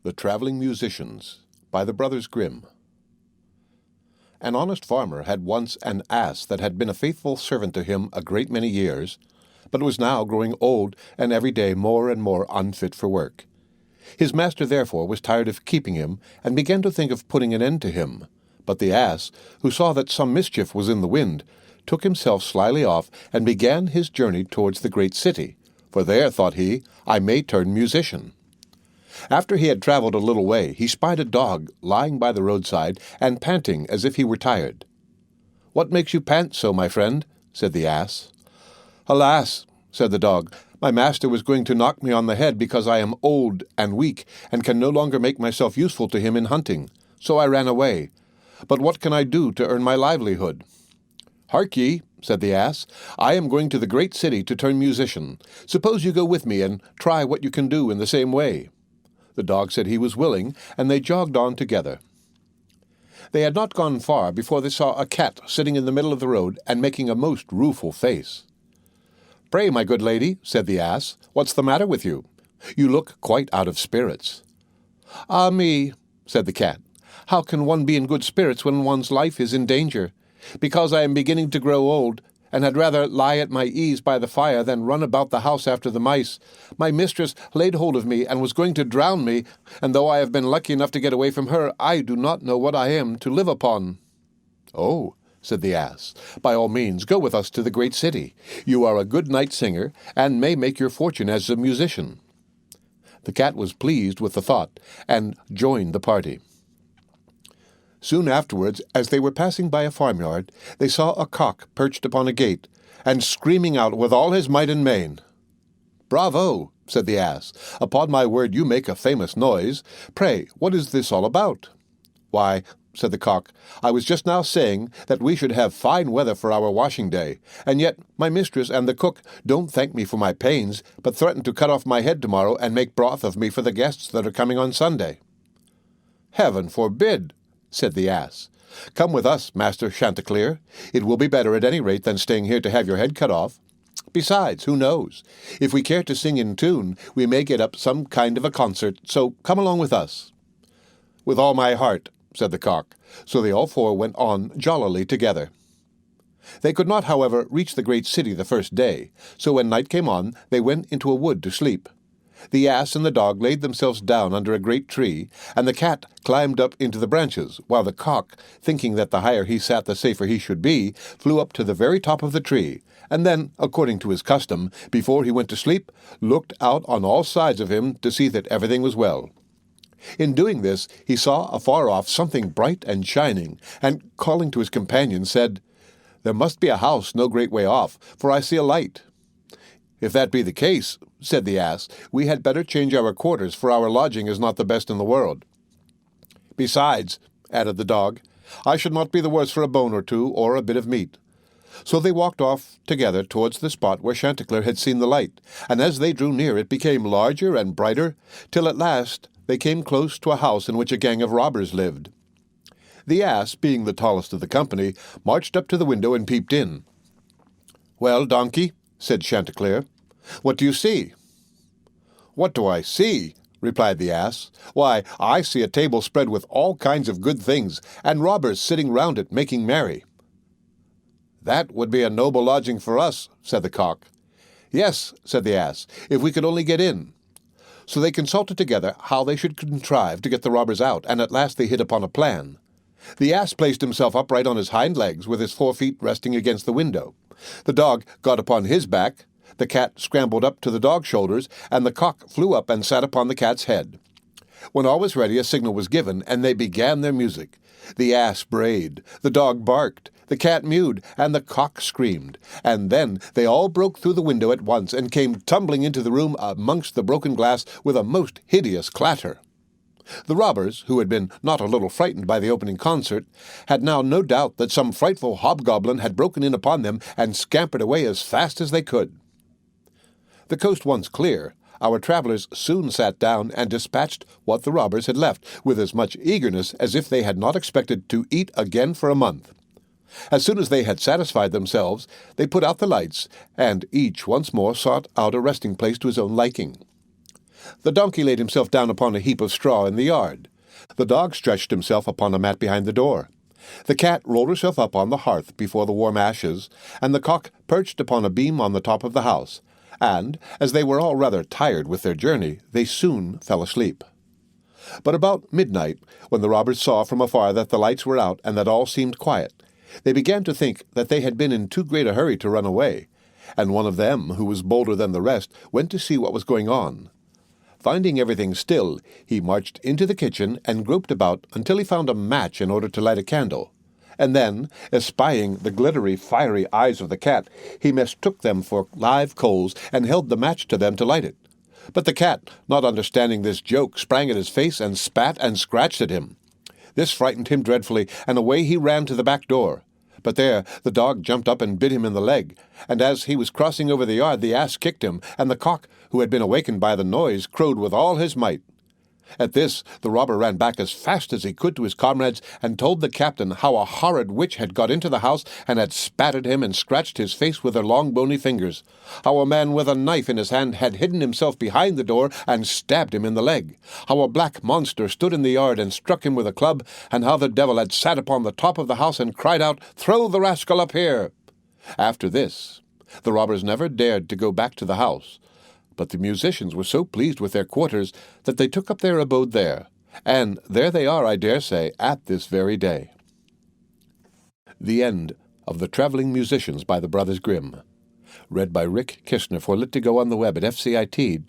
The Traveling Musicians by the Brothers Grimm. An honest farmer had once an ass that had been a faithful servant to him a great many years, but was now growing old and every day more and more unfit for work. His master therefore was tired of keeping him, and began to think of putting an end to him. But the ass, who saw that some mischief was in the wind, took himself slyly off, and began his journey towards the great city. For there, thought he, I may turn musician. After he had traveled a little way, he spied a dog lying by the roadside, and panting as if he were tired. "What makes you pant so, my friend?" said the ass. "Alas," said the dog, "my master was going to knock me on the head because I am old and weak, and can no longer make myself useful to him in hunting. So I ran away. But what can I do to earn my livelihood?" "Hark ye," said the ass, "I am going to the great city to turn musician. Suppose you go with me and try what you can do in the same way." The dog said he was willing, and they jogged on together. They had not gone far before they saw a cat sitting in the middle of the road and making a most rueful face. "Pray, my good lady," said the ass, "what's the matter with you? You look quite out of spirits." "Ah me," said the cat, "how can one be in good spirits when one's life is in danger? Because I am beginning to grow old, and had rather lie at my ease by the fire than run about the house after the mice. My mistress laid hold of me and was going to drown me, and though I have been lucky enough to get away from her, I do not know what I am to live upon." "Oh," said the ass, "by all means go with us to the great city. You are a good night singer, and may make your fortune as a musician." The cat was pleased with the thought, and joined the party. Soon afterwards, as they were passing by a farmyard, they saw a cock perched upon a gate, and screaming out with all his might and main. "Bravo!" said the ass. "Upon my word you make a famous noise. Pray, what is this all about?" "Why," said the cock, "I was just now saying that we should have fine weather for our washing day, and yet my mistress and the cook don't thank me for my pains, but threaten to cut off my head tomorrow and make broth of me for the guests that are coming on Sunday." "Heaven forbid!" said the ass. "Come with us, Master Chanticleer. It will be better at any rate than staying here to have your head cut off. Besides, who knows? If we care to sing in tune, we may get up some kind of a concert, so come along with us." "With all my heart," said the cock. So they all four went on jollily together. They could not, however, reach the great city the first day, so when night came on, they went into a wood to sleep. The ass and the dog laid themselves down under a great tree, and the cat climbed up into the branches, while the cock, thinking that the higher he sat the safer he should be, flew up to the very top of the tree, and then, according to his custom, before he went to sleep, looked out on all sides of him to see that everything was well. In doing this, he saw afar off something bright and shining, and, calling to his companion, said, "There must be a house no great way off, for I see a light." "If that be the case," said the ass, "we had better change our quarters, for our lodging is not the best in the world." "Besides," added the dog, "I should not be the worse for a bone or two, or a bit of meat." So they walked off together towards the spot where Chanticleer had seen the light, and as they drew near it became larger and brighter, till at last they came close to a house in which a gang of robbers lived. The ass, being the tallest of the company, marched up to the window and peeped in. "Well, donkey," said Chanticleer, "what do you see?" "What do I see?" replied the ass. "Why, I see a table spread with all kinds of good things, and robbers sitting round it making merry." "That would be a noble lodging for us," said the cock. "Yes," said the ass, "if we could only get in." So they consulted together how they should contrive to get the robbers out, and at last they hit upon a plan. The ass placed himself upright on his hind legs, with his 4 feet resting against the window. The dog got upon his back, the cat scrambled up to the dog's shoulders, and the cock flew up and sat upon the cat's head. When all was ready, a signal was given, and they began their music. The ass brayed, the dog barked, the cat mewed, and the cock screamed, and then they all broke through the window at once, and came tumbling into the room amongst the broken glass with a most hideous clatter. The robbers, who had been not a little frightened by the opening concert, had now no doubt that some frightful hobgoblin had broken in upon them, and scampered away as fast as they could. The coast once clear, our travellers soon sat down and dispatched what the robbers had left, with as much eagerness as if they had not expected to eat again for a month. As soon as they had satisfied themselves, they put out the lights, and each once more sought out a resting place to his own liking. The donkey laid himself down upon a heap of straw in the yard. The dog stretched himself upon a mat behind the door. The cat rolled herself up on the hearth before the warm ashes, and the cock perched upon a beam on the top of the house, and, as they were all rather tired with their journey, they soon fell asleep. But about midnight, when the robbers saw from afar that the lights were out and that all seemed quiet, they began to think that they had been in too great a hurry to run away, and one of them, who was bolder than the rest, went to see what was going on. Finding everything still, he marched into the kitchen and groped about until he found a match in order to light a candle. And then, espying the glittery, fiery eyes of the cat, he mistook them for live coals and held the match to them to light it. But the cat, not understanding this joke, sprang at his face and spat and scratched at him. This frightened him dreadfully, and away he ran to the back door. But there the dog jumped up and bit him in the leg, and as he was crossing over the yard the ass kicked him, and the cock, who had been awakened by the noise, crowed with all his might. At this the robber ran back as fast as he could to his comrades, and told the captain how a horrid witch had got into the house and had spat at him and scratched his face with her long bony fingers, how a man with a knife in his hand had hidden himself behind the door and stabbed him in the leg, how a black monster stood in the yard and struck him with a club, and how the devil had sat upon the top of the house and cried out, "Throw the rascal up here!" After this, the robbers never dared to go back to the house, but the musicians were so pleased with their quarters that they took up their abode there, and there they are, I dare say, at this very day. The End of The Traveling Musicians by the Brothers Grimm. Read by Rick Kishner for Lit2Go on the web at fcit.usf.edu.